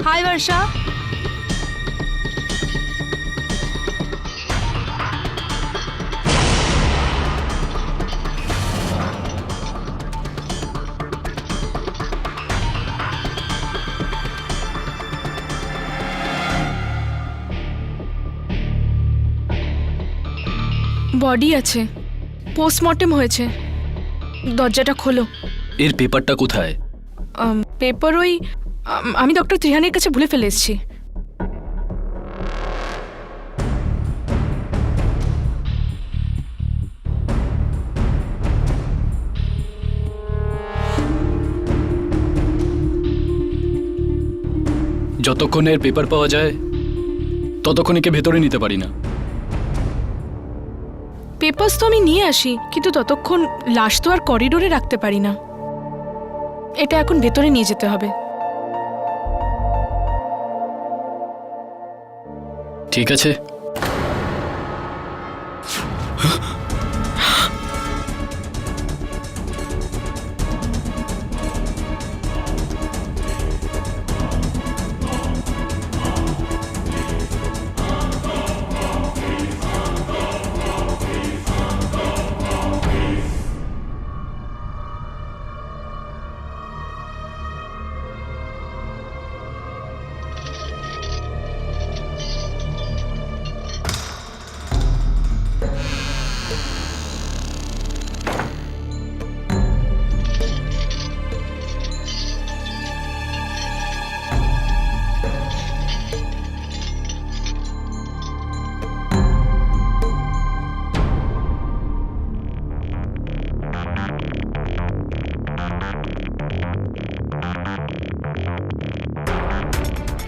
हाय वर्षा। Body আছে, postmortem হয়েছে। দরজাটা খোলো। এর পেপারটা কোথায়? পেপার ওই আমি ডক্টর ত্রিহানের কাছে ভুলে ফেলে এসেছি। যতক্ষণ এর পেপার পাওয়া যায় ততক্ষণ একে ভেতরে নিতে পারি না। পেপারস তো আমি নিয়ে আসি, কিন্তু ততক্ষণ লাশ তো আর করিডোরে রাখতে পারি না। এটা এখন ভেতরে নিয়ে যেতে হবে। ঠিক আছে।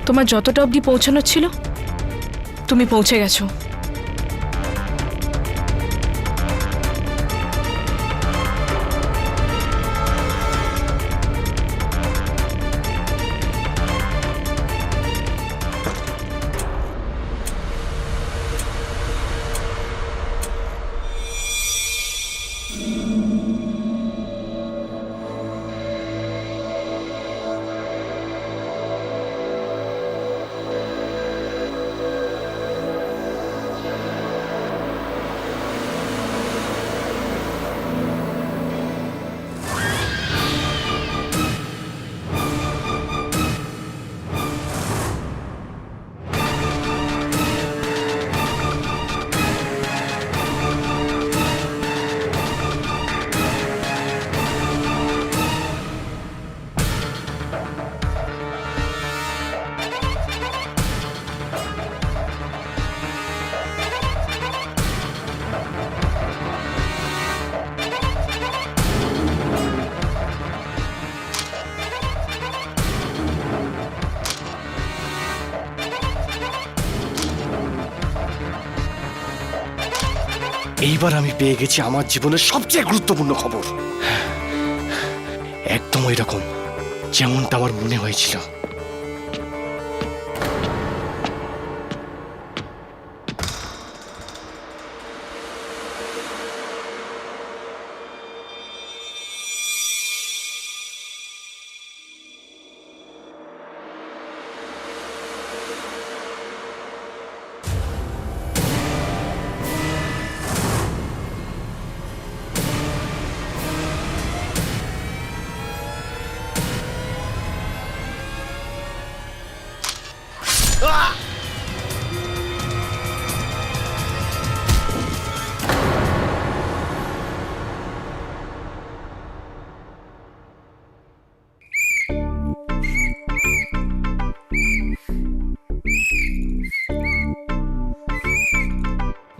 তোমার যতটা অবধি পৌঁছানোর ছিল তুমি পৌঁছে গেছো। এইবার আমি পেয়ে গেছি আমার জীবনের সবচেয়ে গুরুত্বপূর্ণ খবর। একদম ওই রকম যেমনটা আমার মনে হয়েছিল।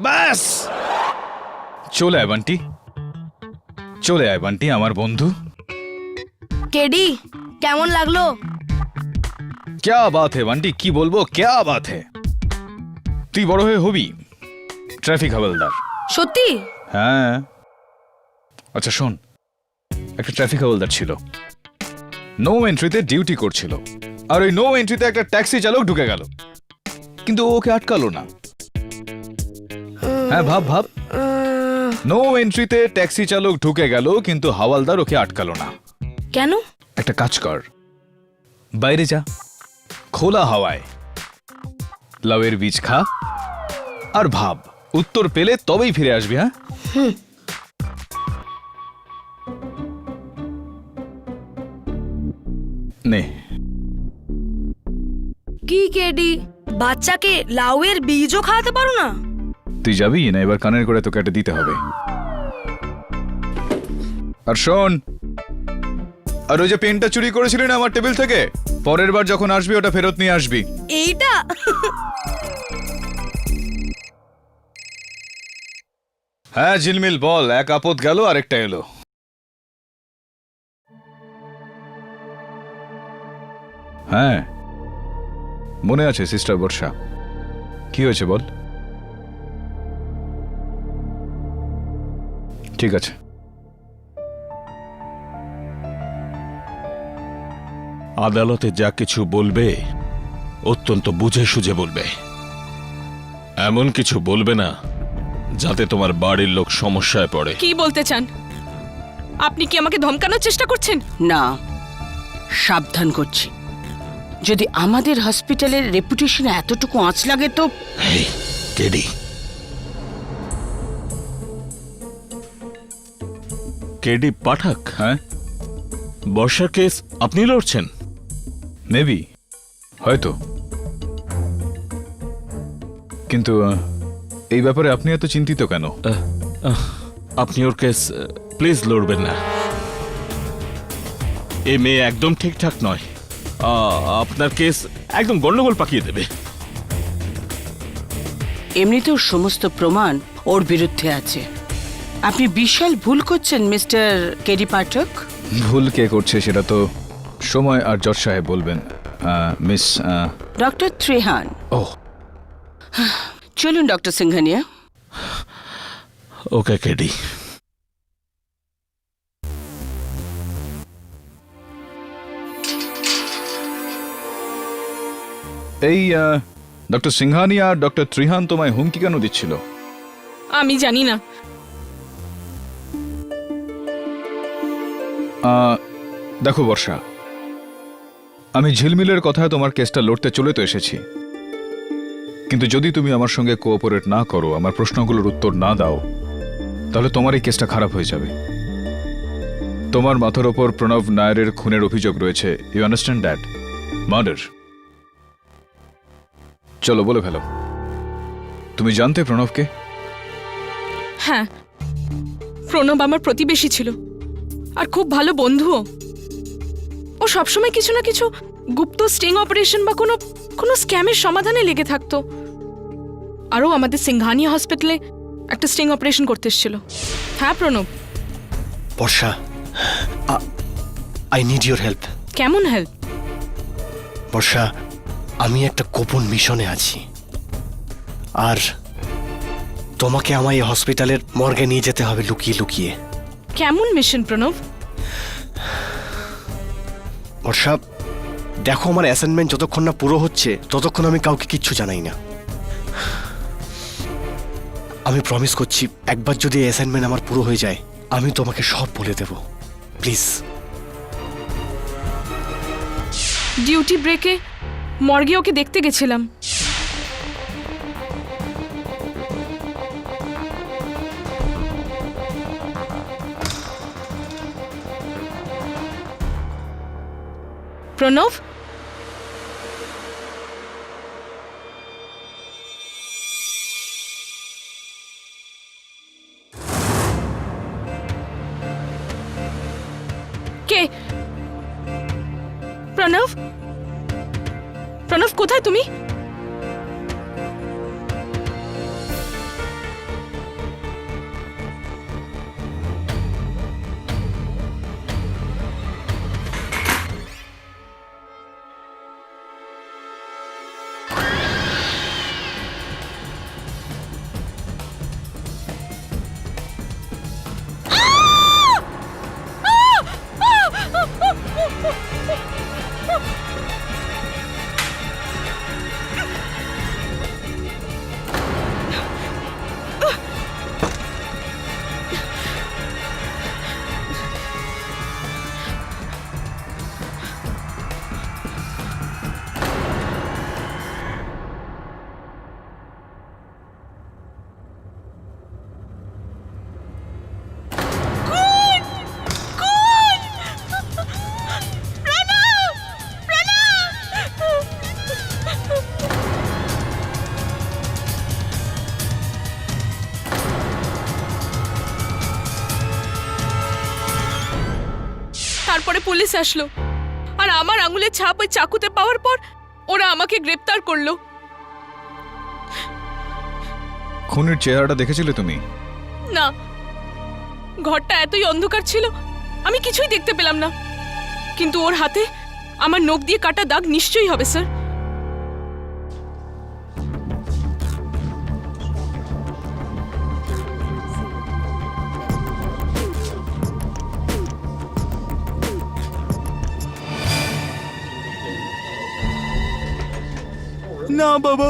ব্যাস, চলে আয় বান্টি, চলে আয় বান্টি আমার বন্ধু। কেডি, কেমন লাগলো? ক্যা বাত হে বান্টি, কি বলবো, ক্যা বাত হে। তুই বড় হয়ে হবি ট্রাফিক হাওলদার। সত্যি? হ্যাঁ। আচ্ছা শোন, একটা ট্রাফিক হাওলদার ছিল, নো এন্ট্রিতে ডিউটি করছিল, আর ওই নো এন্ট্রিতে একটা ট্যাক্সি চালক ঢুকে গেল, কিন্তু ও ওকে আটকালো না। হ্যাঁ ভাব ভাব, নো এন্ট্রিতে ট্যাক্সি চালক ঢুকে গেল কিন্তু হাওলদার ওকে আটকালো না। কেন? একটা কাজ কর, বাইরে যা, খোলা হাওয়ায় লাউয়ের বীজ খা আর ভাব, উত্তর পেলে তবেই ফিরে আসবি। হ্যাঁ, নে। কি কেডি, বাচ্চাকে লাউয়ের বীজও খাওয়াতে পারো না? তুই যাবি না? এবার কানের করে তোকে একটা দিতে হবে। আর শোন, আর ওই যে পেনটা চুরি করেছিলি না আমার টেবিল থেকে, পরের বার যখন আসবি ওটা ফেরত নিয়ে আসবি। এইটা হ্যাঁ ঝিলমিল বল, এক আপদ গেল আরেকটা এলো। হ্যাঁ মনে আছে সিস্টার বর্ষা, কি হয়েছে বল। ঠিক আছে, আদালতে যা কিছু বলবে অত্যন্ত বুঝে সুঝে বলবে। এমন কিছু বলবে না যাতে তোমার বাড়ির লোক সমস্যায় পড়ে। কি বলতে চান? আপনি কি আমাকে ধমকানোর চেষ্টা করছেন? না, সাবধান করছি। যদি আমাদের হসপিটালের রেপুটেশনে এতটুকু আঁচ লাগে তো। হেই কেডি, কেডি পাঠক, হ্যাঁ বর্ষার কেস আপনি লড়ছেন? মেবি, হয়তো, কিন্তু এই ব্যাপারে আপনি এত চিন্তিত কেন? আপনি ওর কেস প্লিজ লড়বেন না। এ মেয়ে একদম ঠিকঠাক নয়। আপনার কেস একদম গন্ডগোল পাকিয়ে দেবে। এমনিতেও সমস্ত প্রমাণ ওর বিরুদ্ধে আছে। আপনি বিশাল ভুল করছেন মিস্টার কেডি পাঠক। ভুল কে করছে সেটা তো সময় আর জজ সাহেব বলবেন। Miss doctor Trehan. ও চলুন ডক্টর সিংহানিয়া। ওকে কেডি। এই ডক্টর সিংহানি আর ডক্টর ত্রিহান তোমায় হুমকি কেন দিচ্ছিল? আমি জানি না। দেখো বর্ষা, আমি ঝিলমিলের কথায় তোমার কেসটা লড়তে চলে তো এসেছি, কিন্তু যদি তুমি আমার সঙ্গে কোঅপারেট না করো, আমার প্রশ্নগুলোর উত্তর না দাও, তাহলে তোমার এই কেসটা খারাপ হয়ে যাবে। তোমার মাথার ওপর প্রণব নায়ারের খুনের অভিযোগ রয়েছে। You understand that? মার্ডার। চলো বলে ফেলো, তুমি জানতে প্রণবকে? হ্যাঁ, প্রণব আমার প্রতিবেশী ছিল আর খুব ভালো বন্ধুও। ও সবসময় কিছু না কিছু গুপ্ত স্টিং অপারেশন বা কোনো কোনো স্ক্যামের সমাধানে লেগে থাকতো। আরও আমাদের সিংহানিয়া হসপিটালে একটা স্টিং অপারেশন করতে এসেছিল। হ্যাঁ প্রণব। বর্ষা, আই নিড ইউর হেল্প। কেমন হেল্প? বর্ষা, আমি একটা গোপন মিশনে আছি, আর তোমাকে আমায় এই হসপিটালের মর্গে নিয়ে যেতে হবে লুকিয়ে লুকিয়ে। কেমন মিশন প্রণব? বর্ষা, দেখো, আমার অ্যাসাইনমেন্ট যতক্ষণ না পুরো হচ্ছে ততক্ষণ আমি কাউকে কিচ্ছু জানাই না। আমি প্রমিস করছি, একবার যদি অ্যাসাইনমেন্ট আমার পুরো হয়ে যায় আমি তোমাকে সব বলে দেব, প্লিজ। ডিউটি ব্রেকে মর্গে ওকে দেখতে গেছিলাম। প্রণব, কে? প্রণব, প্রণব কোথায় তুমি? তারপরে পুলিশ আসলো আর আমার আঙুলের ছাপ ওই চাকুতে পাওয়ার পর ওরা আমাকে গ্রেপ্তার করলো। খুনির চেহারাটা দেখেছিলে তুমি? না, ঘরটা এতই অন্ধকার ছিল আমি কিছুই দেখতে পেলাম না, কিন্তু ওর হাতে আমার নখ দিয়ে কাটা দাগ নিশ্চয়ই হবে স্যার। না বাবা,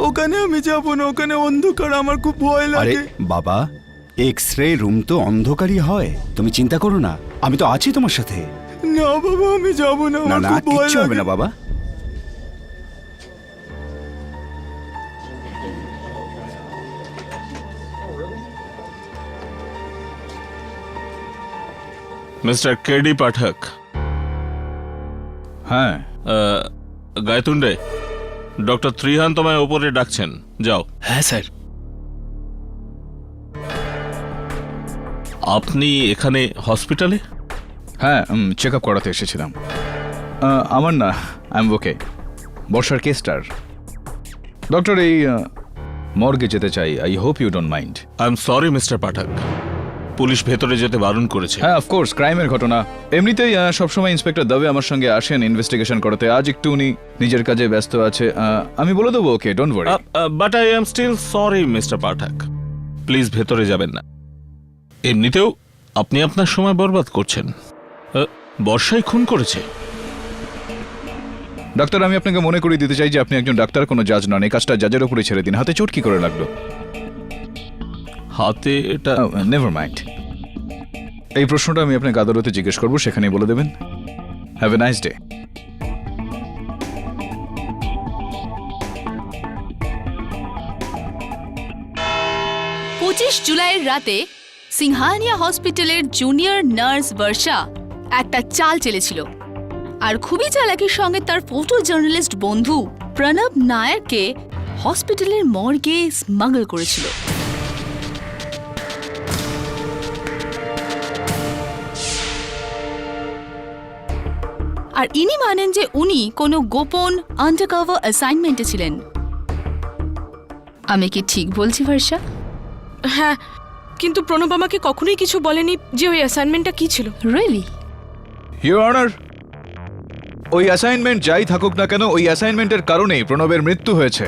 ওখানে আমি যাব না, ওখানে অন্ধকার, আমার খুব ভয় আরে লাগে। বাবা, এক্স রে রুম তো অন্ধকারই হয়, তুমি চিন্তা করো না, আমি তো আছি তোমার সাথে। না বাবা, আমি যাব না, না আমার না, খুব ভয় কিচ্ছু হবে লাগে। না বাবা। মিস্টার কেডি পাঠক, হ্যাঁ, গায়তুন্ডে, ডক্টর ত্রিহান তোমায় ওপরে ডাকছেন, যাও। হ্যাঁ স্যার। আপনি এখানে হসপিটালে? হ্যাঁ, চেক আপ করাতে এসেছিলাম। আমার না, আই এম ওকে। বর্ষার কেসটার ডক্টর এই মর্গে যেতে চাই। I hope you don't mind. I am sorry mister Pathak, police ভেতরে যেতে বারণ করেছে। হ্যাঁ, অফকোর্স, ক্রাইমের ঘটনা। এমনিতেই সবসময় ইন্সপেক্টর দবে আমার সঙ্গে আসেন ইনভেস্টিগেশন করতে। আজ একটু উনি নিজের কাজে ব্যস্ত আছে। আমি বলে দেবো okay, don't worry. But I am still sorry mister Pathak, please ভেতরে যাবেন না। এমনিতেও আপনি আপনার সময় বরবাদ করছেন। বর্ষাই খুন করেছে। ডাক্তার, আমি আপনাকে মনে করিয়ে দিতে চাই যে আপনি একজন ডাক্তার, কোনো জাজ নন। এই কাজটা জাজের উপরে ছেড়ে দিন। হাতে চোট কি করে লাগলো? হাতে এটা নেভার মাইন্ড। এই প্রশ্নটা আমি আপনাকে আদালতে জিজ্ঞেস করবো, সেখানেই বলে দেবেন। Have a nice day. 25 জুলাইয়ের রাতে সিংহানিয়া হসপিটালের জুনিয়র নার্স বর্ষা একটা চাল চেলেছিল আর খুবই চালাকির সঙ্গে তার ফটো জার্নালিস্ট বন্ধু প্রণব নায়ারকে হসপিটালের মর্গে স্মাগল করেছিল। আর ইনি মানেন যে উনি কোনো গোপন আন্ডারকভার অ্যাসাইনমেন্টে ছিলেন। আমি কি ঠিক বলছি বর্ষা? হ্যাঁ, কিন্তু প্রণব আমাকে কখনোই কিছু বলেনি যে ওই অ্যাসাইনমেন্টটা কি ছিল। রিয়েলি? ইউর অনার, ওই অ্যাসাইনমেন্ট যাই থাকুক না কেন, ওই অ্যাসাইনমেন্টের কারণেই প্রণবের মৃত্যু হয়েছে।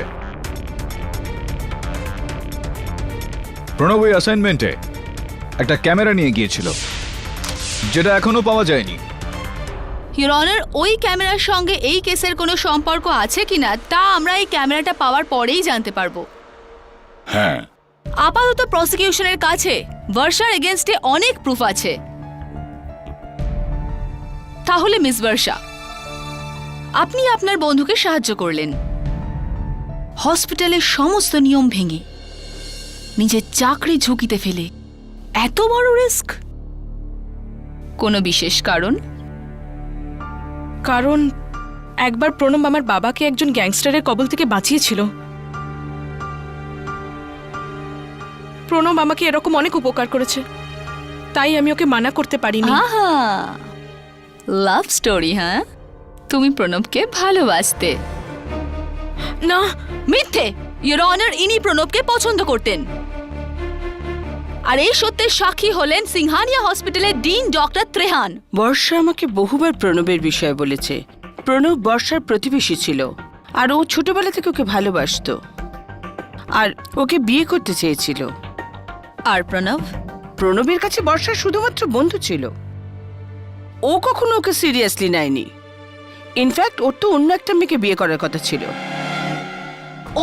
প্রণব ওই অ্যাসাইনমেন্টে একটা ক্যামেরা নিয়ে গিয়েছিল, যেটা এখনো পাওয়া যায়নি। ইউর অনার, ওই ক্যামেরার সঙ্গে এই কেসের কোনো সম্পর্ক আছে কিনা তা আমরা এই ক্যামেরাটা পাওয়ার পরেই জানতে পারবো। হ্যাঁ, আপাতত প্রসিকিউশনের কাছে বর্ষার এগেইনস্টে অনেক প্রুফ আছে। তাহলে মিস বর্ষা, আপনি আপনার বন্ধুকে সাহায্য করলেন হসপিটালের সমস্ত নিয়ম ভেঙে, নিজের চাকরি ঝুঁকিতে ফেলে। এত বড় রিস্ক? কোনো বিশেষ কারণ? কারণ একবার প্রণব আমার বাবাকে একজন গ্যাংস্টারের কবল থেকে বাঁচিয়েছিল। প্রণব আমাকে এরকম অনেক উপকার করেছে, তাই আমি ওকে মানা করতে পারিনি। আহা, লাভ স্টোরি। হ্যাঁ, তুমি প্রণবকে ভালোবাসতে? না, মিথ্যে। ইওর অনার, ইনি প্রণবকে পছন্দ করতেন। আর এই সত্যের সাক্ষী হলেন সিংহানিয়া হসপিটালের ডিন ডক্টর ত্রেহান। বর্ষা আমাকে বহুবার প্রণবের বিষয়ে বলেছে। প্রণব বর্ষার প্রতিবেশী ছিল আর ও ছোটবেলা থেকে ওকে ভালোবাসতো আর ওকে বিয়ে করতে চেয়েছিল। আর প্রণব? প্রণবের কাছে বর্ষা শুধুমাত্র বন্ধু ছিল, ও কখনো ওকে সিরিয়াসলি নেয়নি। ইনফ্যাক্ট ওর তো অন্য একটা মেয়েকে বিয়ে করার কথা ছিল।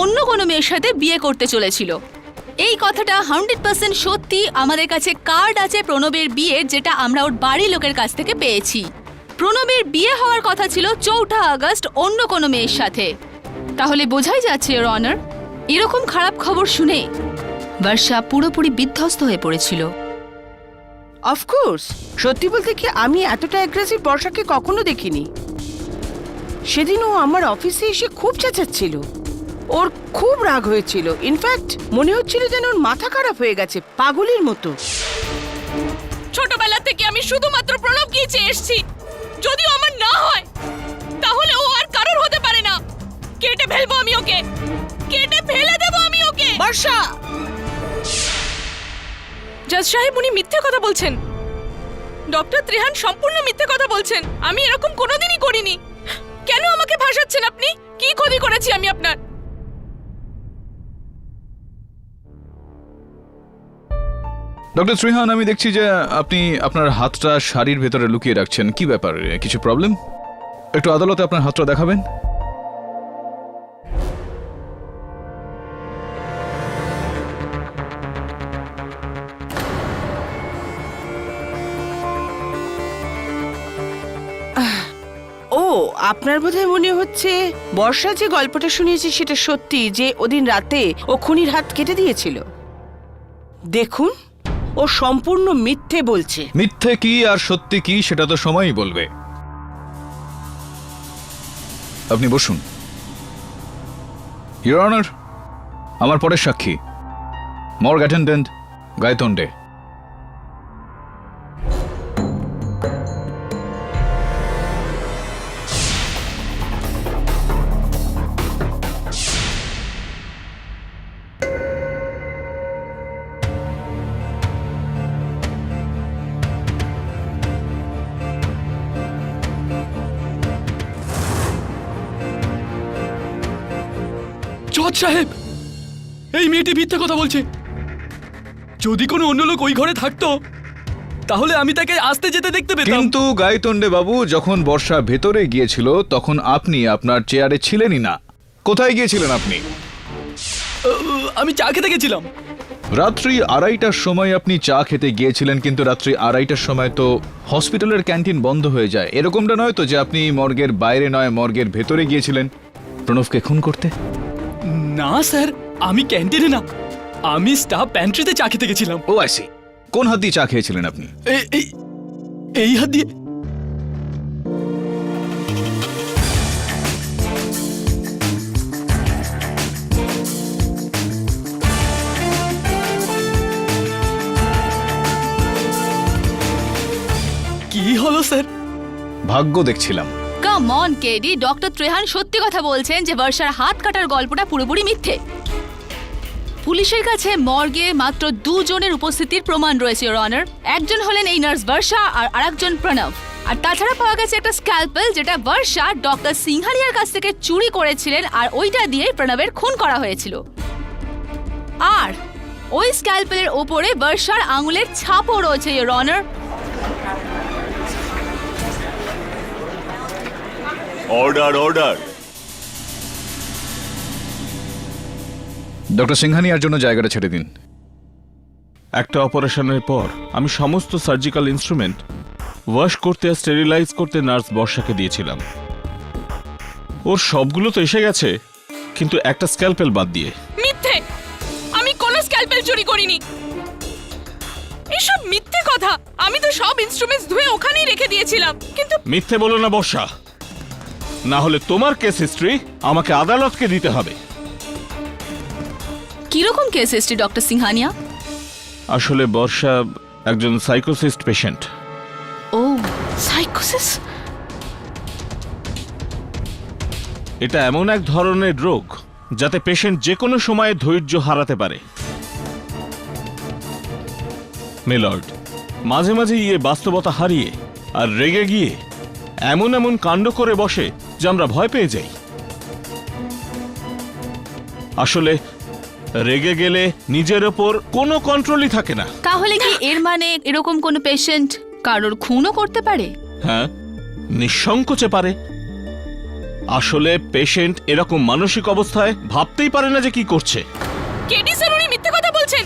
অন্য কোনো মেয়ের সাথে বিয়ে করতে চলেছিল। এই কথাটা 100% সত্যি। আমাদের কাছে কার্ড আছে প্রণবের বিয়ের, যেটা আমরা ওর বাড়ির লোকের কাছ থেকে পেয়েছি। প্রণবের বিয়ে হওয়ার কথা ছিল 4 আগস্ট অন্য কোনো মেয়ের সাথে। তাহলে বোঝাই যাচ্ছে ইওর অনার, এরকম খারাপ খবর শুনে বর্ষা পুরোপুরি বিধ্বস্ত হয়ে পড়েছিল। অফকোর্স, সত্যি বলতে কি আমি এতটা অ্যাগ্রেসিভ বর্ষাকে কখনো দেখিনি। সেদিন ও আমার অফিসে এসে খুব চেঁচাচ্ছিল, ওর খুব রাগ হয়েছিল। ইনফ্যাক্ট মনে হচ্ছিল যেন ওর মাথা খারাপ হয়ে গেছে, পাগলের মতো। ছোটবেলা থেকে আমি শুধুমাত্র প্রণবকেই চেয়ে এসেছি। জাজ সাহেব উনি মিথ্যে কথা বলছেন। ডক্টর ত্রিহান সম্পূর্ণ মিথ্যে কথা বলছেন। আমি এরকম কোনোদিনই করিনি। কেন আমাকে ভাসাচ্ছেন আপনি? কি ক্ষতি করেছি আমি আপনার? ডক্টর শ্রীহান, আমি দেখছি যে আপনি আপনার হাতটা শাড়ির ভেতরে লুকিয়ে রাখছেন। কি ব্যাপার, কিছু প্রবলেম? একটু আদালতে আপনার হাতটা দেখাবেন। ও, আপনার বোধহয় মনে হচ্ছে বর্ষা যে গল্পটা শুনিয়েছে সেটা সত্যি, যে ওদিন রাতে ও খুনির হাত কেটে দিয়েছিল। দেখুন, ও সম্পূর্ণ মিথ্যে বলছে। মিথ্যে কি আর সত্যি কি সেটা তো সময়ই বলবে। আপনি বসুন। ইওর অনার, আমার পরের সাক্ষী মর্গ অ্যাটেন্ডেন্ট গায়তোন্ডে। জজ সাহেব, এই মেয়েটি মিথ্যে কথা বলছে। যদি কোনো অন্য লোক ওই ঘরে থাকতো তাহলে আমি তাকে আসতে যেতে দেখতে পেতাম। কিন্তু গায়তোন্ডে বাবু, যখন বর্ষা ভেতরে গিয়েছিল তখন আপনি আপনার চেয়ারে ছিলেনই না। কোথায় গিয়েছিলেন আপনি? আমি চা খেতে গেছিলাম। রাত্রি 2:30টার সময় আপনি চা খেতে গিয়েছিলেন, কিন্তু রাত্রি 2:30টার সময় তো হসপিটালের ক্যান্টিন বন্ধ হয়ে যায়। এরকমটা নয় তো যে আপনি মর্গের বাইরে নয়, মর্গের ভেতরে গিয়েছিলেন প্রণবকে খুন করতে? না স্যার, আমি ক্যান্টিনে না, আমি স্টাফ প্যান্ট্রিতে চা খেতে গেছিলাম। ও আইসি। কোন হাত দিয়ে চা খেয়েছিলেন আপনি? এই হাত দিয়ে। কি হলো স্যার? ভাগ্য দেখছিলাম। Come on KD, doctor Trehan সত্যি কথা বলছেন যে বর্ষার হাত কাটার গল্পটা পুরোপুরি মিথ্যে। পুলিশের কাছে মর্গে মাত্র 2 জনের উপস্থিতির প্রমাণ রয়েছে, ইওর অনার। একজন হলেন এই নার্স বর্ষা আর আরেকজন প্রণব। আর তাছাড়া পাওয়া গেছে একটা স্ক্যালপেল, যেটা বর্ষা ডক্টর সিংহানিয়ার কাছ থেকে চুরি করেছিলেন, আর ওইটা দিয়ে প্রণবের খুন করা হয়েছিল। আর ওই স্ক্যালপেলের ওপরে বর্ষার আঙুলের ছাপও রয়েছে, your honour. Order, order. Doctor সিংহানিয়ার জন্য জায়গাটা ছেড়ে দিন। একটা অপারেশনের পর আমি সমস্ত সার্জিক্যাল ইনস্ট্রুমেন্ট ওয়াশ করতে আর স্টেরিলাইজ করতে নার্স বর্ষাকে দিয়েছিলাম। ওর সবগুলো তো এসে গেছে, কিন্তু একটা স্ক্যালপেল বাদ দিয়ে। মিথ্যে! আমি কোনো স্ক্যালপেল চুরি করিনি। এসব মিথ্যে কথা। আমি তো সব ইনস্ট্রুমেন্টস ধুয়ে ওখানেই রেখে দিয়েছিলাম। কিন্তু মিথ্যে বলো না বর্ষা, না হলে তোমার কেস হিস্ট্রি আমাকে আদালতকে দিতে হবে। কিরকম কেস হিস্ট্রি ডক্টর সিংহানিয়া? আসলে বর্ষা একজন সাইকোসিস্ট পেশেন্ট। ও, সাইকোসিস? এটা এমন এক ধরনের রোগ যাতে পেশেন্ট যে কোনো সময়ে ধৈর্য হারাতে পারে। মিলর্ড, মাঝে মাঝে বাস্তবতা হারিয়ে আর রেগে গিয়ে এমন এমন কাণ্ড করে বসে যে আমরা ভয় পেয়ে যাই। আসলে রেগে গেলে নিজের ওপর কোনো কন্ট্রোলই থাকে না। তাহলে কি এর মানে এরকম কোনো পেশেন্ট কারোর খুনও করতে পারে? হ্যাঁ, নিঃসংকোচে পারে। আসলে পেশেন্ট এরকম মানসিক অবস্থায় ভাবতেই পারে না যে কি করছে। কেডি স্যার, উনি মিথ্যে কথা বলছেন।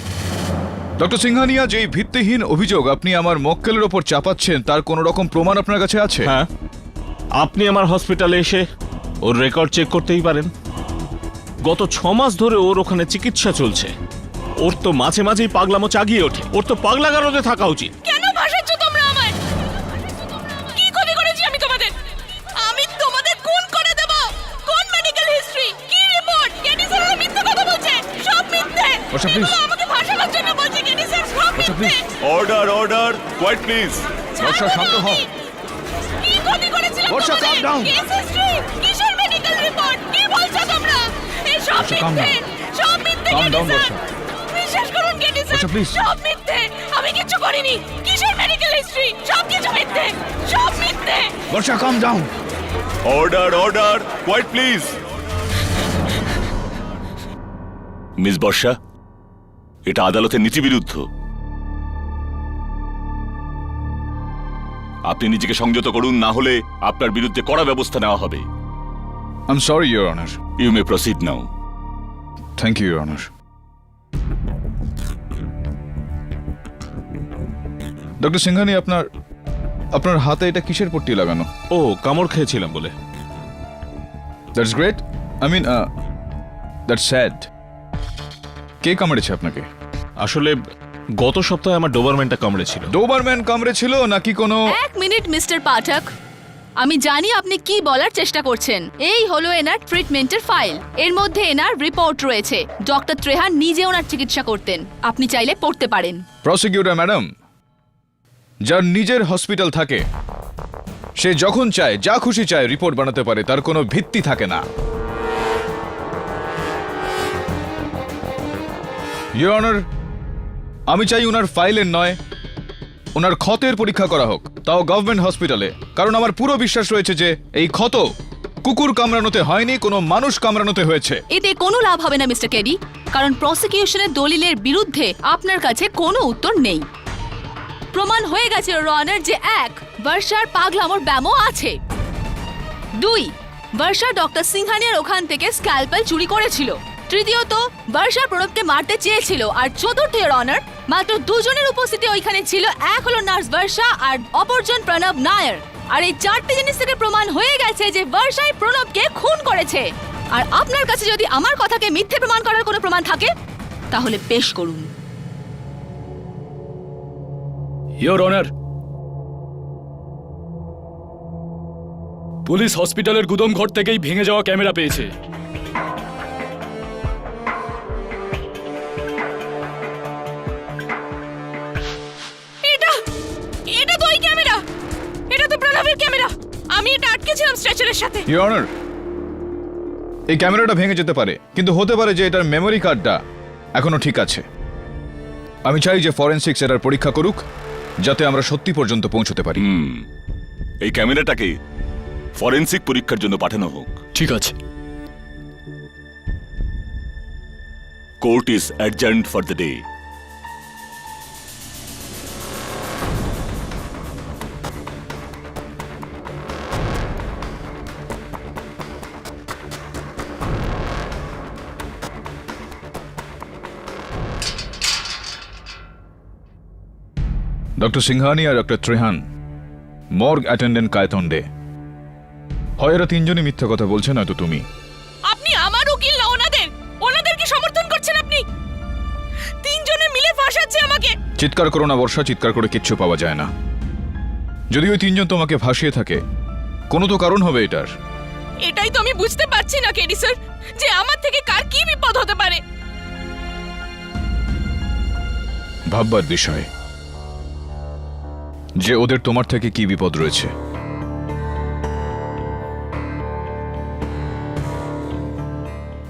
ডক্টর সিংহানিয়া, যেই ভিত্তিহীন অভিযোগ আপনি আমার মক্কেলের ওপর চাপাচ্ছেন তার কোনো রকম প্রমাণ আপনার কাছে আছে? হ্যাঁ, আপনি আমার হসপিটালে এসে ওর রেকর্ড চেক করতেই পারেন। গত 6 মাস ধরে ওর ওখানে চিকিৎসা চলছে। ওর তো মাঝে মাঝেই পাগলামো চাগিয়ে ওঠে। ওর তো পাগলাগারদে থাকা উচিত। কেন ভাসাচ্ছ তোমরা আমায়? কি ক্ষতি করেছি আমি তোমাদের? আমি তোমাদের খুন করে দেব। কোন মেডিকেল হিস্ট্রি, কি রিপোর্ট? কেডি স্যার মিথ্যে কথা বলছে, সব মিথ্যে। বর্ষা, প্লিজ। এগুলো আমাকে ভাসানোর জন্য বলছে কেডি স্যার, সব মিথ্যে। Order, order, quiet please. Barsha, শান্ত হও। কি ক্ষতি করেছিলাম? বর্ষা, তোমাদের? calm down. কেস হিস্ট্রি, কিসের মেডিকেল রিপোর্ট? কি বলছো তোমরা? এই সব বর্ষা, calm মিথ্যে, down. সব মিথ্যে Calm কেডি down, স্যার। বর্ষা। বিশ্বাস করুন কেডি স্যার, বর্ষা, please. সব মিথ্যে। আমি আমি কিছু করিনি। কিসের মেডিকেল হিস্ট্রি? সব কিছু মিথ্যে, সব মিথ্যে। Barsha calm down. Order order, quiet please. Miss Barsha, এটা আদালতের নীতিবিরুদ্ধ। আপনি নিজেকে সংযত করুন, না হলে আপনার বিরুদ্ধে কড়া ব্যবস্থা নেওয়া হবে। I am sorry your honour. You may proceed now. Thank you your honour. Doctor Singhani, আপনার হাতে এটা কিসের পট্টি লাগানো? ও, কামড় খেয়েছিলাম বলে। That's great. I mean that's sad. কে কামড়েছে আপনাকে? আসলে গত সপ্তাহে আমার ডোবারম্যানটা কামড়েছিল। ডোবারম্যান কামড়েছিল নাকি কোনো? এক মিনিট মিস্টার পাঠক, আমি জানি আপনি কি বলার চেষ্টা করছেন। এই হলো এনার ট্রিটমেন্টের ফাইল। এর মধ্যে এনার রিপোর্ট রয়েছে। ডক্টর ত্রেহান নিজে ওনার চিকিৎসা করতেন। আপনি চাইলে পড়তে পারেন। প্রসিকিউটর ম্যাডাম, যার নিজের হসপিটাল থাকে সে যখন চায় যা খুশি চায় রিপোর্ট বানাতে পারে, তার কোনো ভিত্তি থাকে না। ইওর অনার, আমি চাই ওনার ফাইলের নয়, ওনার ক্ষতের পরীক্ষা করা হোক, তাও গভর্নমেন্ট হসপিটালে। কারণ আমার পুরো বিশ্বাস রয়েছে যে এই ক্ষত কুকুর কামড়ানোতে হয়নি, কোনো মানুষ কামড়ানোতে হয়েছে। এতে কোনো লাভ হবে না মিস্টার কেডি, কারণ প্রসিকিউশনের দলিলের বিরুদ্ধে আপনার কাছে কোনো উত্তর নেই। প্রমাণ হয়ে গেছে ইওর অনার যে 1, বর্ষার পাগলামোর ব্যামো আছে। 2, বর্ষা ডক্টর সিংহানিয়ার ওখান থেকে স্ক্যালপেল চুরি করেছিল। তৃতীয়ত, বর্ষা প্রণবকে মারতে চেয়েছিল। আর চতুর্থ ইওর অনার, মাত্র 2 জনের উপস্থিতি ওইখানে ছিল। এক হলো নার্স বর্ষা আর অপরজন প্রণব নায়ার। আর এই 4টে জিনিস থেকে প্রমাণ হয়ে গেছে যে বর্ষাই প্রণবকে খুন করেছে। আর আপনার কাছে যদি আমার কথাকে মিথ্যে প্রমাণ করার কোনো প্রমাণ থাকে তাহলে পেশ করুন। ইওর অনার, পুলিশ হসপিটালের গুদম ঘর থেকেই ভেঙে যাওয়া ক্যামেরা পেয়েছে। এটা তো ওই ক্যামেরা। এটা তো প্রণবের ক্যামেরা। আমি এটা আটকেছিলাম স্ট্রেচারের সাথে। ইওর অনার, এই ক্যামেরাটা ভেঙে যেতে পারে, কিন্তু হতে পারে যে এটার মেমোরি কার্ডটা এখনো ঠিক আছে। আমি চাই যে ফরেনসিক্স এটার পরীক্ষা করুক, যাতে আমরা সত্যি পর্যন্ত পৌঁছতে পারি। এই ক্যামেরাটাকে ফরেনসিক পরীক্ষার জন্য পাঠানো হোক। ঠিক আছে। Court is adjourned for the day. Doctor Singhani আর doctor Trehan morgue attendant Kaitonde. হয় এরা তিনজনই মিথ্যা কথা বলছে, নয়তো তুমি। আপনি আমার উকিল না ওনাদেরকে সমর্থন করছেন। আপনি 3 জনে মিলে ফাঁসাচ্ছে আমাকে। চিৎকার করো না বর্ষা, চিৎকার করে কিচ্ছু পাওয়া যায় না। যদি ওই 3 জন তোমাকে ভাসিয়ে থাকে, কোনো তো কারণ হবে এটার। এটাই তো আমি বুঝতে পারছি না কেডি স্যার, যে আমার থেকে কার কি বিপদ হতে পারে। ভাববার বিষয় যে ওদের তোমার থেকে কি বিপদ রয়েছে।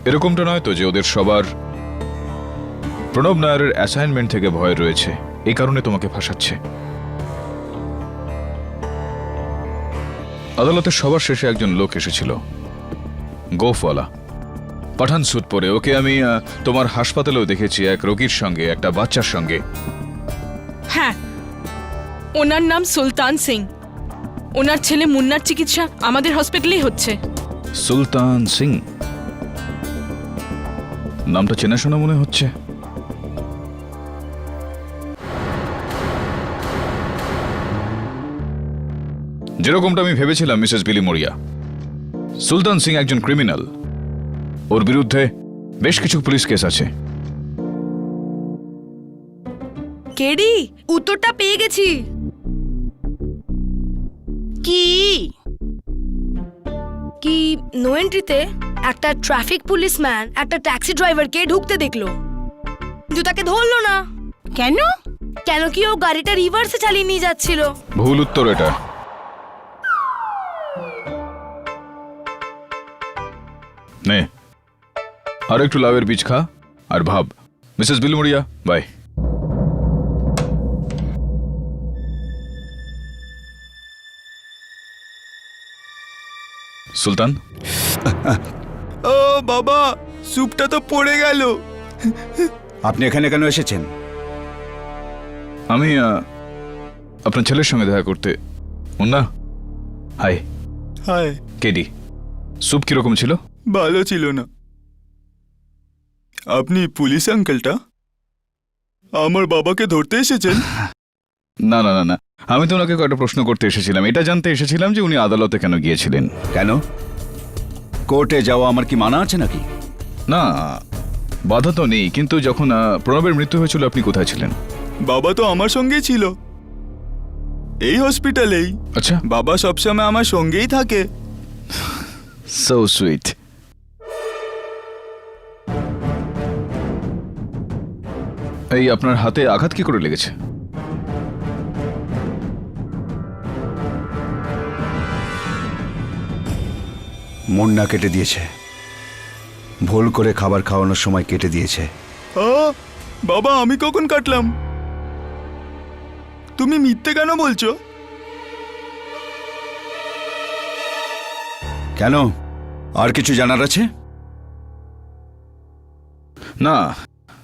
এরকমটা নয় তো যে ওদের সবার প্রণব নায়ারের অ্যাসাইনমেন্ট থেকে ভয় রয়েছে, এই কারণে তোমাকে ফাঁসাচ্ছে। আদালতের সবার শেষে একজন লোক এসেছিল, গোফওয়ালা, পাঠান স্যুট পরে। ওকে আমি তোমার হাসপাতালেও দেখেছি, এক রোগীর সঙ্গে, একটা বাচ্চার সঙ্গে। হ্যাঁ, ওনার নাম সুলতান সিং। ওনার ছেলে মুন্নার চিকিৎসা আমাদের হসপিটালেই হচ্ছে। সুলতান সিং নামটা চেনাশোনা মনে হচ্ছে। যেরকমটা আমি ভেবেছিলাম মিসেস বিলি মরিয়া, সুলতান সিং একজন ক্রিমিনাল। ওর বিরুদ্ধে বেশ কিছু পুলিশ কেস আছে। কেডি, উত্তরটা পেয়ে গেছি। কি নো এন্ট্রিতে একটা ট্রাফিক পুলিশম্যান একটা ট্যাক্সি ড্রাইভারকে ঢুকতে দেখলো, কিন্তু তাকে ধরলো না। কেন? কেন কি ও গাড়িটা রিভার্সে চালিয়ে নিয়ে যাচ্ছিল। ভুল উত্তর এটা। নে, আর একটু লাউয়ের বীজ খা আর ভাব। Mrs বিলমুরিয়া, by. সুলতান, ও বাবা, স্যুপটা তো পড়ে গেল। আপনি এখানে কেন এসেছেন? আমি আপনার ছেলের সঙ্গে দেখা করতে। মুন্না, হাই। হায়, কেডি, স্যুপ কিরকম ছিল? ভালো ছিল না। আপনি পুলিশ আঙ্কেলটা? আমার বাবাকে ধরতে এসেছেন? না না না না, আমি তো ওনাকে কয়েকটা প্রশ্ন করতে এসেছিলাম। এটা জানতে এসেছিলাম যে উনি আদালতে কেন গিয়েছিলেন। কেন? কোর্টে যাওয়া আমার কি মানা আছে নাকি? না, বাধা তো নেই, কিন্তু যখন প্রণবের মৃত্যু হয়েছিল আপনি কোথায় ছিলেন? বাবা তো আমার সঙ্গেই ছিল, এই হসপিটালেই। আচ্ছা, বাবা সবসময় আমার সঙ্গেই থাকে। So sweet. এই আপনার হাতে আঘাত কি করে লেগেছে? মুন্না কেটে দিয়েছে, ভুল করে খাবার খাওয়ানোর সময় কেটে দিয়েছে। বাবা, আমি কখন কাটলাম? তুমি মিথ্যে কেন বলছো? কেন, আর কিছু জানার আছে? না,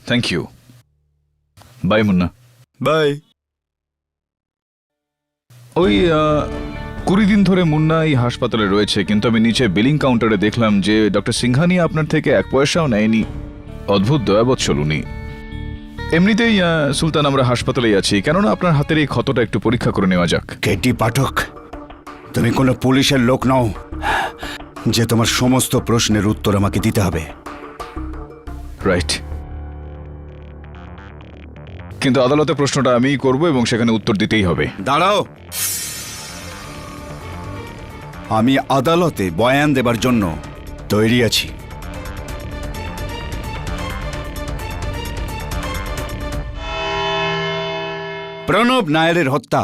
thank you. Bye Munna. Bye. ওই 20 দিন ধরে মুন্না এই হাসপাতালে রয়েছে, কিন্তু আমি নিচে বিলিং কাউন্টারে দেখলাম যে ডক্টর সিংহানিয়া আপনার থেকে 1 পয়সাও নেয়নি। অদ্ভুত দয়াবৎসল উনি। এমনিতেই সুলতান, আমরা হাসপাতালেই আছি, কেননা আপনার হাতের এই ক্ষতটা একটু পরীক্ষা করে নেওয়া যাক। কেটি পাঠক, তুমি কোনো পুলিশের লোক নও যে তোমার সমস্ত প্রশ্নের উত্তর আমাকে দিতে হবে। রাইট, কিন্তু আদালতে প্রশ্নটা আমিই করব এবং সেখানে উত্তর দিতেই হবে। দাঁড়াও, আমি আদালতে বয়ান দেবার জন্য তৈরি আছি। প্রণব নায়ারের হত্যা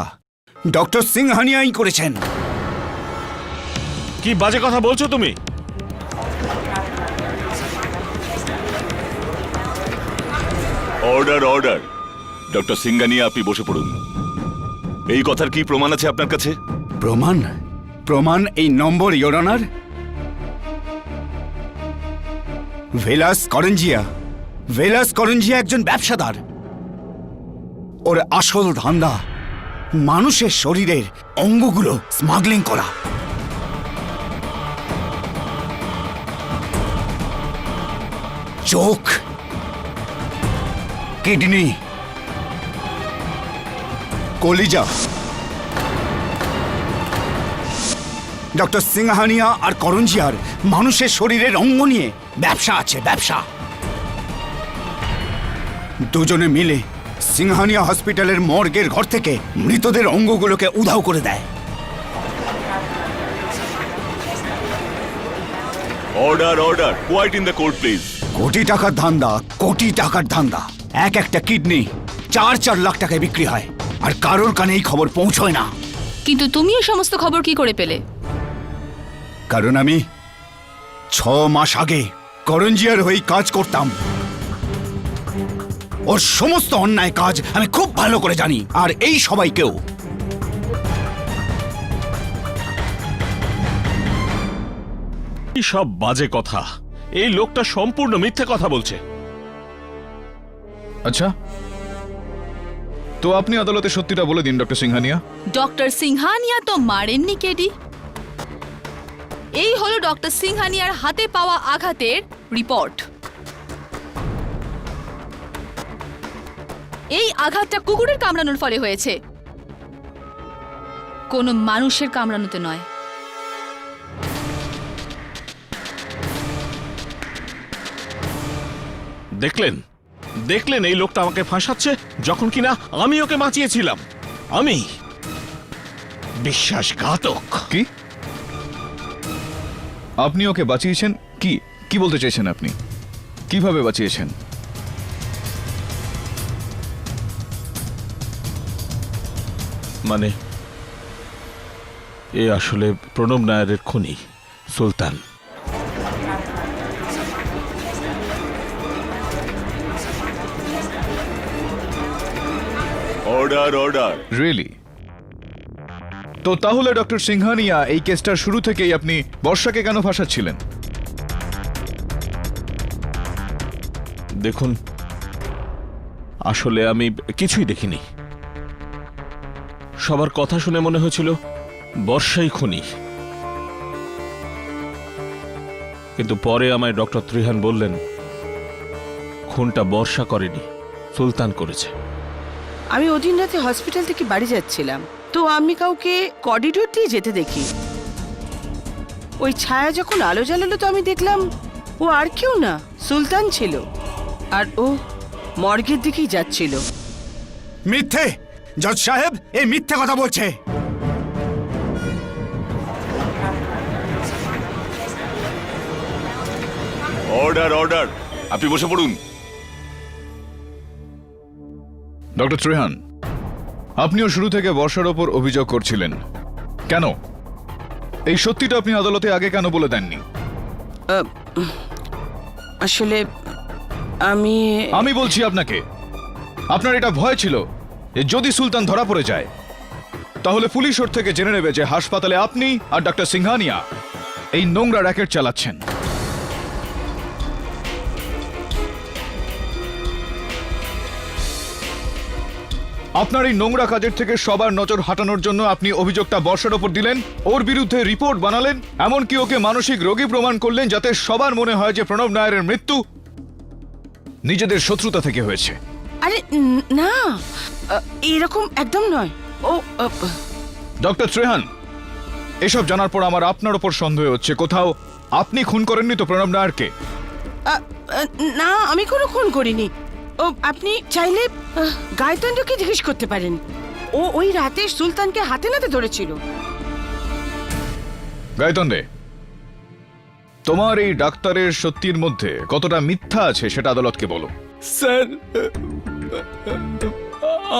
ডক্টর সিংহানিয়াই করেছেন। কি বাজে কথা বলছো তুমি? Order, order. ডক্টর সিংহানিয়া, আপনি বসে পড়ুন। এই কথার কি প্রমাণ আছে আপনার কাছে? প্রমাণ? প্রমাণ এই নম্বর, ইওর অনার। ভেলাস করঞ্জিয়া একজন ব্যবসাদার। ওর আসল ধান্দা মানুষের শরীরের অঙ্গগুলো স্মাগলিং করা। চোখ, কিডনি, কলিজা। ডক্টর সিংহানিয়া আর করঞ্জিয়ার মানুষের শরীরের অঙ্গ নিয়ে ব্যবসা আছে, ব্যবসা। দুজনে মিলে সিংহানিয়া হসপিটালের মর্গের ঘর থেকে মৃতদের অঙ্গগুলোকে উধাও করে দেয়। Order, order. Quiet in the court, please. কোটি টাকার ধান্দা, কোটি টাকার ধান্দা। একটা কিডনি 4 লাখ টাকায় বিক্রি হয়, আর কারোর কানে এই খবর পৌঁছয় না। কিন্তু তুমি এই সমস্ত খবর কি করে পেলে? কারণ আমি 6 মাস আগে করঞ্জিয়ার হয়ে কাজ করতাম। ওর সমস্ত অন্যায় কাজ আমি খুব ভালো করে জানি, আর এই সবাইকেও। কি সব বাজে কথা! এই লোকটা সম্পূর্ণ মিথ্যে কথা বলছে। আচ্ছা, তো আপনি আদালতে সত্যিটা বলে দিন ডক্টর সিংহানিয়া। ডক্টর সিংহানিয়া তো মারেননি কেডি। এই হলো ডক্টর সিংহানিয়ার হাতে পাওয়া আঘাতের রিপোর্ট। এই আঘাতটা কুকুরের কামড়ানোর ফলে হয়েছে, কোনো মানুষের কামড়ানোতে নয়। দেখলেন এই লোকটা আমাকে ফাঁসাচ্ছে, যখন কিনা আমি ওকে বাঁচিয়েছিলাম। আমি বিশ্বাসঘাতক। কি? আপনি ওকে বাঁচিয়েছেন? কি বলতে চাইছেন আপনি? কিভাবে বাঁচিয়েছেন? মানে, এ আসলে প্রণব নায়ারের খুনি সুলতান। Order, order. রিয়েলি? তো তাহলে ডক্টর সিংহানিয়া এই কেসটার শুরু থেকেই আপনি বর্ষাকে কেন ফাঁসাচ্ছিলেন? দেখুন, আসলে আমি কিছুই দেখিনি। সবার কথা শুনে মনে হয়েছিল বর্ষাই খুনি, কিন্তু পরে আমায় ডক্টর ত্রিহান বললেন খুনটা বর্ষা করেনি, সুলতান করেছে। আমি ওদিন রাতে হসপিটাল থেকে বাড়ি যাচ্ছিলাম, তো আমি কাউকে করিডোর দিয়ে যেতে দেখি। ওই ছায়া যখন আলো জ্বালালো তো আমি দেখলাম ও আর কেউ না, সুলতান ছিল। আর ও মর্গের দিকেই যাচ্ছিল। মিথ্যে! জজ সাহেব এই মিথ্যে কথা বলছে। অর্ডার অর্ডার, আপনি বসে পড়ুন। ডক্টর ত্রিহান, আপনিও শুরু থেকে বর্ষার ওপর অভিযোগ করছিলেন, কেন? এই সত্যিটা আপনি আদালতে আগে কেন বলে দেননি? আসলে আমি বলছি আপনাকে, আপনার এটা ভয় ছিল যে যদি সুলতান ধরা পড়ে যায় তাহলে পুলিশ ওর থেকে জেনে নেবে যে হাসপাতালে আপনি আর ডক্টর সিংহানিয়া এই নোংরা র্যাকেট চালাচ্ছেন। আপনার এই নোংরা কাজের থেকে সবার নজর হাঁটানোর জন্য আপনি অভিযোগটা বর্ষার ওপর দিলেন, ওর বিরুদ্ধে রিপোর্ট বানালেন, এমনকি ওকে মানসিক রোগী প্রমাণ করলেন যাতে সবার মনে হয় যে প্রণব নায়ারের মৃত্যু নিজেদের শত্রুতা থেকে হয়েছে। আরে না, এরকম একদম নয়। ও ডক্টর ত্রিহান, এসব জানার পর আমার আপনার ওপর সন্দেহ হচ্ছে কোথাও আপনি খুন করেননি তো প্রণব নায়ারকে? না, আমি কোনো খুন করিনি। ও আপনি চাইলে গায়তন্দ্রকে জিজ্ঞেস করতে পারেন। ও ওই রাতে সুলতানকে হাতে নাতে ধরেছিল। গায়তন্ডে, তোমার এই ডাক্তারের সত্যির মধ্যে কতটা মিথ্যা আছে সেটা আদালতকে বলো। স্যার,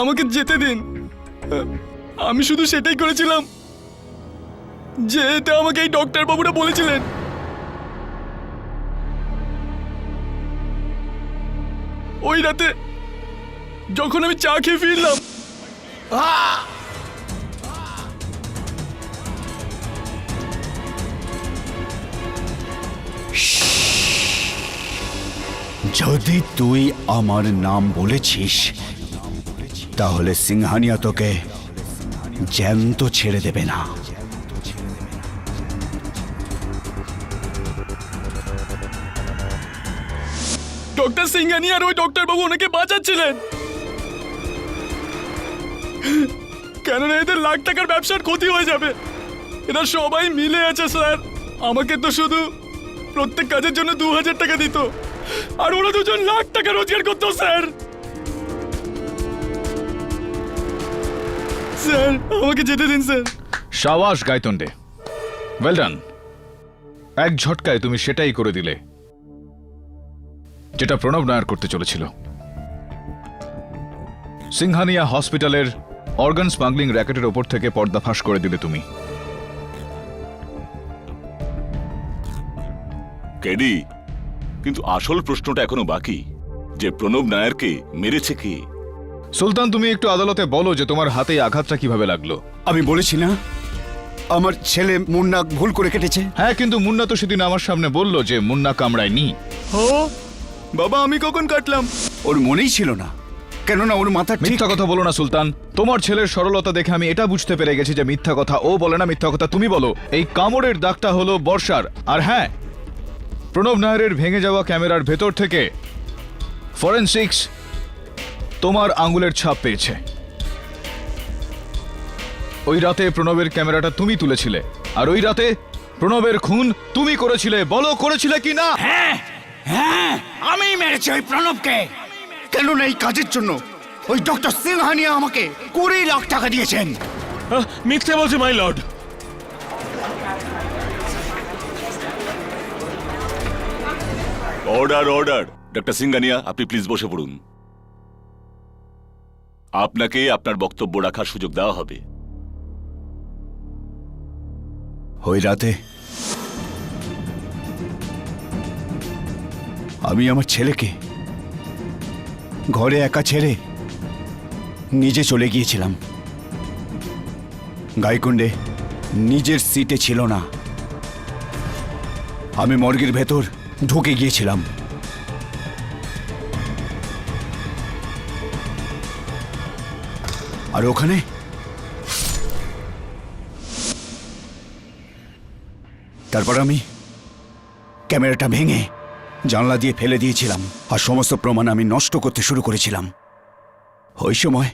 আমাকে যেতে দিন। আমি শুধু সেটাই করেছিলাম যে এটা আমাকে এই ডক্টর বাবুরা বলেছিলেন। ওই রাতে যখন আমি চা খেয়ে ফিরলাম, যদি তুই আমার নাম বলেছিস তাহলে সিংহানিয়া তোকে জ্যান্ত ছেড়ে দেবে না। ডক্টর সিংহানি আর ওই ডক্টর বাবু ওনাকে বাঁচাচ্ছিলেন, কেননা এদের লাখ টাকার ব্যবসার ক্ষতি হয়ে যাবে। এরা সবাই মিলে আছে স্যার। আমাকে তো শুধু প্রত্যেক কাজের জন্য 2000 টাকা দিত, আর ওরা দুজন লাখ টাকা রোজগার করতো স্যার। স্যার, আমাকে যেতে দিন স্যার। সাবাস গায়তন্ডে, ওয়েল ডান। এক ঝটকায় তুমি সেটাই করে দিলে যেটা প্রণব নায়ার করতে চলেছিল। সিংহানিয়া হসপিটালের অর্গান স্মাগলিং র্যাকেটের ওপর থেকে পর্দা ফাঁস করে দিলে তুমি। কেডি, কিন্তু আসল প্রশ্নটা এখনো বাকি, যে প্রণব নায়ারকে মেরেছে কে? সুলতান, তুমি একটু আদালতে বলো যে তোমার হাতে এই আঘাতটা কিভাবে লাগলো। আমি বলেছি না আমার ছেলে মুন্না ভুল করে কেটেছে। হ্যাঁ, কিন্তু মুন্না তো সেদিন আমার সামনে বলল যে মুন্না কামড়ায়নি। ও বাবা, আমি কখন কাটলাম? ওর মনেই ছিল না, কেননা ওর মাথা ঠিক। মিথ্যা কথা বলো না সুলতান। তোমার ছেলের সরলতা দেখে আমি এটা বুঝতে পেরে গেছি যে মিথ্যা কথা ও বলে না, মিথ্যা কথা তুমি বলো। এই কামড়ের দাগটা হলো বর্ষার। আর হ্যাঁ, প্রণব নায়ারের ভেঙে যাওয়া ক্যামেরার ভেতর থেকে ফরেনসিক্স তোমার আঙ্গুলের ছাপ পেয়েছে। ওই রাতে প্রণবের ক্যামেরাটা তুমি তুলেছিলে, আর ওই রাতে প্রণবের খুন তুমি করেছিলে। বলো, করেছিলে কি না? হ্যাঁ হ্যাঁ, আমি মেরেছি ওই প্রণবকে, কেননা এই কাজের জন্য ওই ডক্টর সিংহানিয়া আমাকে 20 লাখ টাকা দিয়েছেন। মিথ্যে বলছে my lord. Order order, doctor Singhania আপনি প্লিজ বসে পড়ুন। আপনাকে আপনার বক্তব্য রাখার সুযোগ দেওয়া হবে। ওই রাতে আমি আমার ছেলেকে ঘরে একা ছেড়ে নিজে চলে গিয়েছিলাম। গাইকুণ্ডে নিজের সিটে ছিল না। আমি মর্গের ভেতর ঢুকে গিয়েছিলাম। আর ওখানে তারপর আমি ক্যামেরাটা ভেঙে জানলা দিয়ে ফেলে দিয়েছিলাম আর সমস্ত প্রমাণ আমি নষ্ট করতে শুরু করেছিলাম। ওই সময়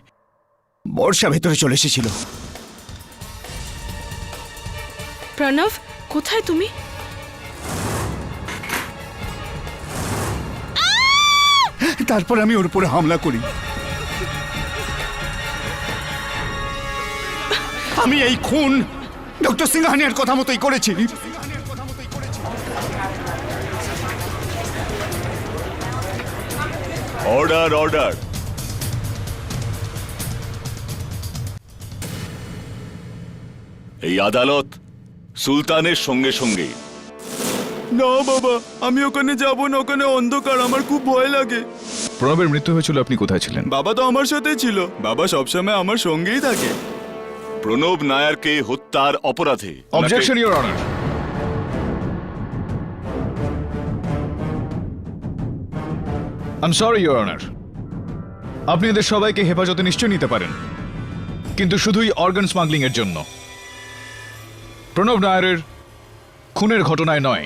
বর্ষা ভেতরে চলে এসেছিল। প্রণব, কোথায় তুমি? তারপর আমি ওর উপরে হামলা করি। আমি এই খুন ডক্টর সিংহানিয়ার কথা মতোই করেছি। Order order. এই আদালত সুলতানের সঙ্গে সঙ্গে। না বাবা, আমি ওখানে যাব না, ওখানে অন্ধকার, আমার খুব ভয় লাগে। প্রণবের মৃত্যু হয়েছিল, আপনি কোথায় ছিলেন? বাবা তো আমার সাথেই ছিল, বাবা সবসময় আমার সঙ্গেই থাকে। প্রণব নায়ারকে হত্যার অপরাধে objection, your honour. I am sorry, your honour. আপনি এদের সবাইকে হেফাজতে নিশ্চয় নিতে পারেন, কিন্তু শুধুই অর্গান স্মাগলিং এর জন্য, প্রণব নায়ারের খুনের ঘটনায় নয়।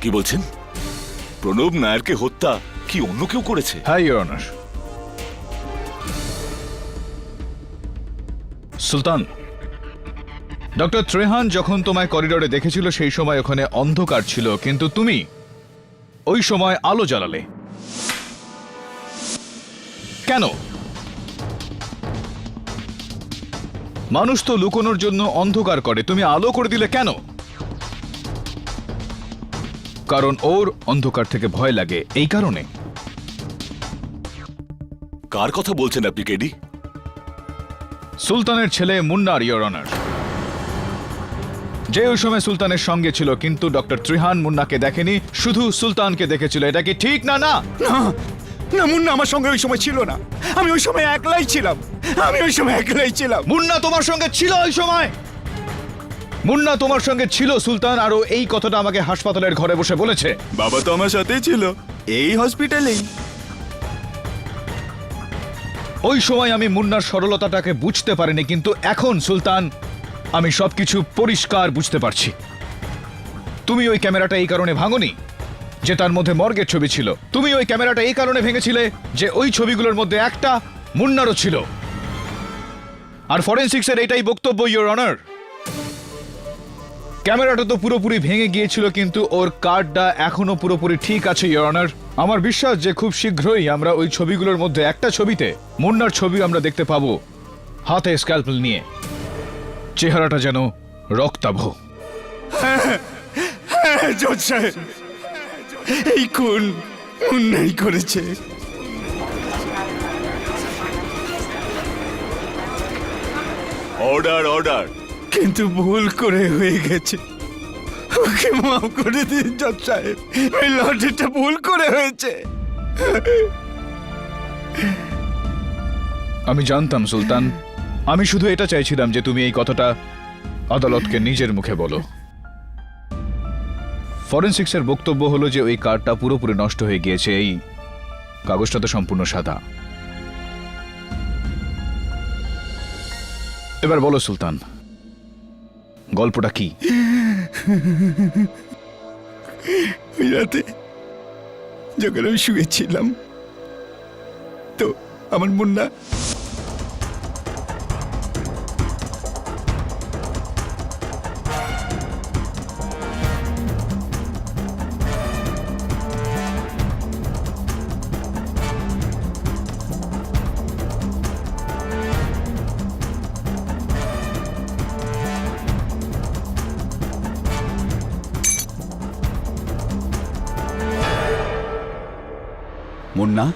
কি বলছেন? প্রণব নায়ারকে হত্যা কি অন্য কেউ করেছে? হ্যাঁ, your honour. Sultan, doctor Trehan যখন তোমায় করিডোরে দেখেছিল সেই সময় ওখানে অন্ধকার ছিল, কিন্তু তুমি ওই সময় আলো জ্বালালে কেন? মানুষ তো লুকোনোর জন্য অন্ধকার করে, তুমি আলো করে দিলে কেন? কারণ ওর অন্ধকার থেকে ভয় লাগে, এই কারণে। কার কথা বলছেন আপনি, কেডি? সুলতানের ছেলে মুন্নার, ইওর অনার, যে ওই সময় সুলতানের সঙ্গে ছিল, কিন্তু ডক্টর ত্রিহান মুন্নাকে দেখেনি, শুধু সুলতানকে দেখেছিল। এটা কি ঠিক? না না না, মুন্না আমার সঙ্গে ওই সময় ছিল না। আমি ওই সময় একলাই ছিলাম। মুন্না তোমার সঙ্গে ছিল ওই সময়। মুন্না তোমার সঙ্গে ছিল সুলতান, আর ও এই কথাটা আমাকে হাসপাতালের ঘরে বসে বলেছে। বাবা তো আমার সাথেই ছিল, এই হসপিটালেই। ওই সময় আমি মুন্নার সরলতাটাকে বুঝতে পারিনি, কিন্তু এখন সুলতান আমি সবকিছু পরিষ্কার বুঝতে পারছি। তুমি ওই ক্যামেরাটা এই কারণে ভাঙনি যে তার মধ্যে মর্গের ছবি ছিল। তুমি ওই ক্যামেরাটা এই কারণে ভেঙেছিলে যে ওই ছবিগুলোর মধ্যে একটা মুন্নারও ছিল। আর ফরেনসিক্সের এটাই বক্তব্য, ইওর অনার। ক্যামেরাটা তো পুরোপুরি ভেঙে গিয়েছিল, কিন্তু ওর কার্ডটা এখনো পুরোপুরি ঠিক আছে, ইওর অনার। আমার বিশ্বাস যে খুব শীঘ্রই আমরা ওই ছবিগুলোর মধ্যে একটা ছবিতে মুন্নার ছবি আমরা দেখতে পাবো, হাতে স্ক্যালপেল নিয়ে, চেহারাটা যেন রক্তাভ। জজ সাহেব, এই খুন মুন্নাই করেছে। Order order. কিন্তু ভুল করে হয়ে গেছে, ওকে মাফ করে দিন জজ সাহেব। এই লটারিটা ভুল করে হয়েছে। আমি জানতাম সুলতান, আমি শুধু এটা চাইছিলাম যে তুমি এই কথাটা আদালতকে নিজের মুখে বলো। ফরেনসিক্সের বক্তব্য হলো যে ওই কার্ডটা পুরোপুরি নষ্ট হয়ে গিয়েছে, এই কাগজটা তো সম্পূর্ণ সাদা। এবার বলো সুলতান, গল্পটা কি? ওই রাতে যখন আমি শুয়েছিলাম, তো আমার মুন্না মুন্না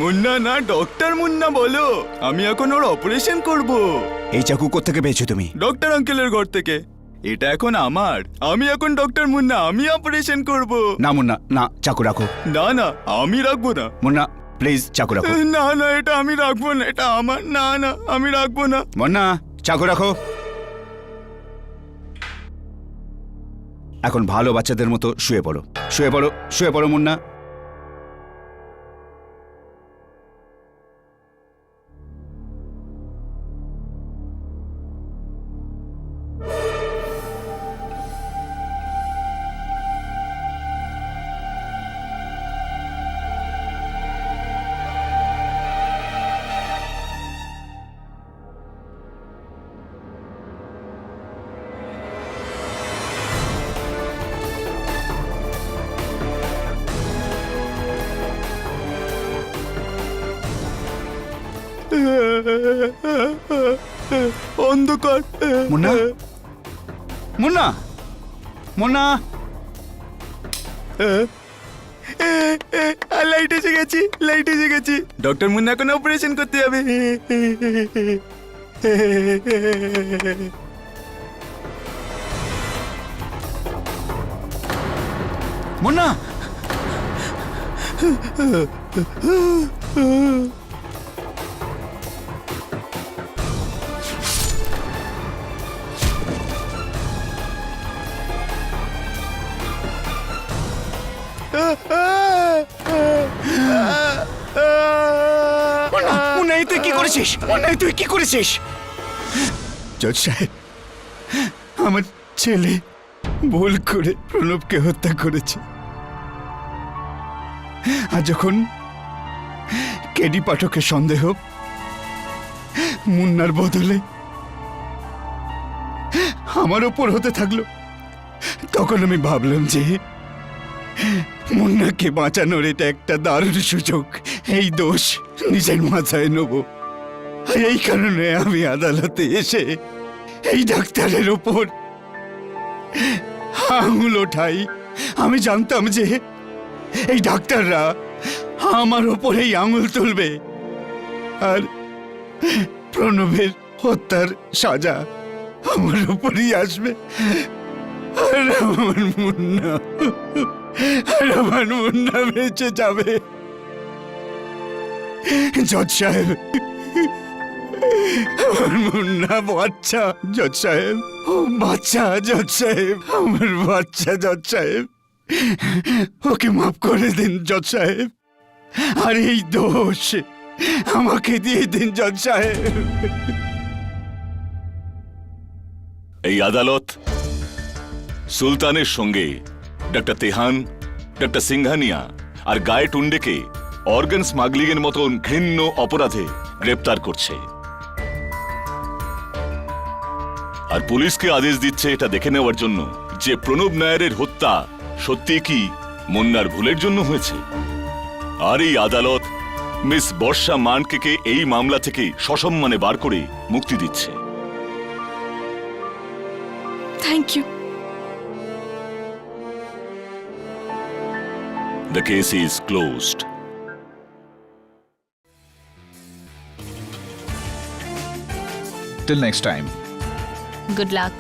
মুন্না না, ডক্টর মুন্না বলো। আমি এখন ওর অপারেশন করব। এই চাকু কোত্থেকে পেয়েছো তুমি? ডক্টর আঙ্কেলের ঘর থেকে। এটা এখন আমার। আমি এখন ডক্টর মুন্না, আমি অপারেশন করব। না মুন্না, না, চাকু রাখো। না না, আমি রাখবো না। মুন্না, প্লিজ চাকু রাখো। না না এটা আমি রাখবো না, এটা আমার। না না আমি রাখবো না। মুন্না চাকু রাখো। এখন ভালো বাচ্চাদের মতো শুয়ে পড়ো, শুয়ে পড়ো, শুয়ে পড়ো মুন্না। অন্ধকার। মুন্না, মুন্না, মুন্না। লাইট এসে গেছি, লাইট এসে গেছি। ডক্টর মুন্না এখন অপারেশন করতে যাবে। মুন্না, মুন্না, এই তুই কি করেছিস? মুন্না, এই তুই কি করেছিস? জজ সাহেব, আমার ছেলে ভুল করে প্রণবকে হত্যা করেছে। আর যখন কেডি পাঠকের সন্দেহ মুন্নার বদলে আমার ওপর হতে থাকলো, তখন আমি ভাবলাম যে মুন্নাকে বাঁচানোর এটা একটা দারুণ সুযোগ। এই দোষ নিজের মাথায় নেব। আর এই কারণে আমি আদালতে এসে এই ডাক্তারের ওপর আঙুল ওঠাই। আমি জানতাম যে এই ডাক্তাররা আমার ওপর এই আঙুল তুলবে আর প্রণবের হত্যার সাজা আমার ওপরই আসবে। আর আমার মুন্না বেঁচে যাবে। জজ সাহেব, আমার মুন্না বাচ্চা। জজ সাহেব, ও বাচ্চা। জজ সাহেব, আমার বাচ্চা। জজ সাহেব, ওকে মাফ করে দিন জজ সাহেব। আর এই দোষ আমাকে দিয়ে দিন জজ সাহেব। এই আদালত সুলতানের সঙ্গে ডক্টর তেহান, ডক্টর সিংহানিয়া আর গায়ে টুন্ডেকে অর্গান স্মাগলিং এর মতন ঘৃণ্য অপরাধে গ্রেপ্তার করছে। আর পুলিশকে আদেশ দিচ্ছে এটা দেখে নেওয়ার জন্য যে প্রণব নায়ারের হত্যা সত্যি কি মুন্নার ভুলের জন্য হয়েছে। আর এই আদালত মিস বর্ষা মানকে এই মামলা থেকে সসম্মানে বার করে মুক্তি দিচ্ছে। Thank you. The case is closed. Till next time. Good luck.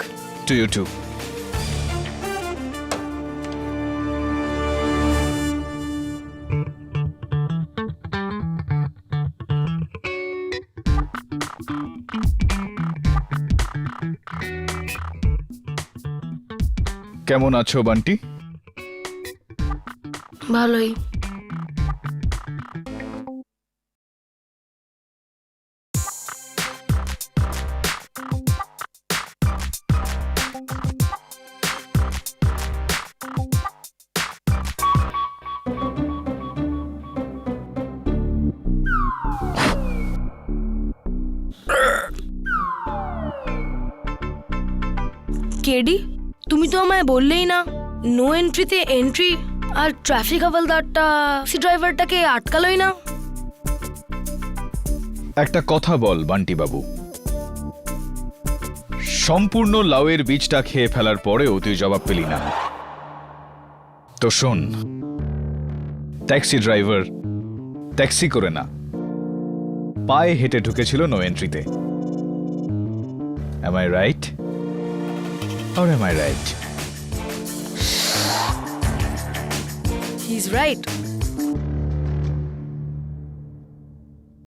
To you too. কেমন আছো বান্টি? ভালোই। কেডি, তুমি তো আমায় বললেই না নো এন্ট্রিতে এন্ট্রি আর ট্রাফিক হাওলদারটা ট্যাক্সি ড্রাইভারটাকে আটকালোই না। একটা কথা বল বান্টি বাবু, সম্পূর্ণ লাউয়ের বীজটা খেয়ে ফেলার পরেও তুই জবাব পেলি না। তো শোন, ট্যাক্সি ড্রাইভার ট্যাক্সি করে না, পায়ে হেঁটে ঢুকেছিল no এন্ট্রিতে। Am I right? Or am I right? He's right.